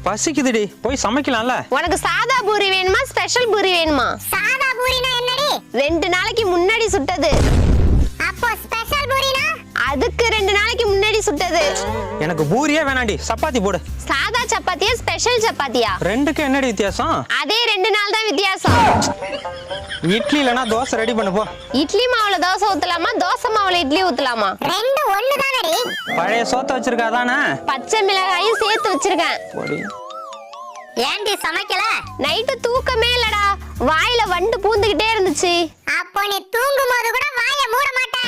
பசிக்குதுடி, போய் சமைக்கலாம்ல. உனக்கு சாதா பூரி வேணுமா ஸ்பெஷல் பூரி வேணுமா? சாதா பூரினா என்னடி? 2 நாளைக்கு முன்னாடி சுட்டது. அப்போ ஸ்பெஷல் பூரினா? அதுக்கு 2 நாளைக்கு முன்னாடி சுட்டது. எனக்கு பூரியே வேணாண்டி, சப்பாத்தி போடு. சாதா சப்பாத்தியா ஸ்பெஷல் சப்பாத்தியா? ரெண்டுக்கு என்னடி வித்தியாசம்? அதே 2 நாள் தான் வித்தியாசம். இட்லி இல்லனா தோசை ரெடி பண்ணு போ. இட்லி மாவுல தோசை ஊத்தலாமா தோசை மாவுல இட்லி ஊத்தலாமா? ரெண்டு ஒண்ணுதானடி. பழைய சோத்தை வச்சிருக்காதானே? பச்சை மிளகாயும் சேர்த்து வச்சிருக்கேன். ஏன்டி சமைக்கல? நைட்டு தூக்கமே இல்லடா, வாயில வண்டு பூந்துகிட்டே இருந்துச்சு. அப்போ நீ தூங்கும்போது கூட வாயை மூட மாட்டே.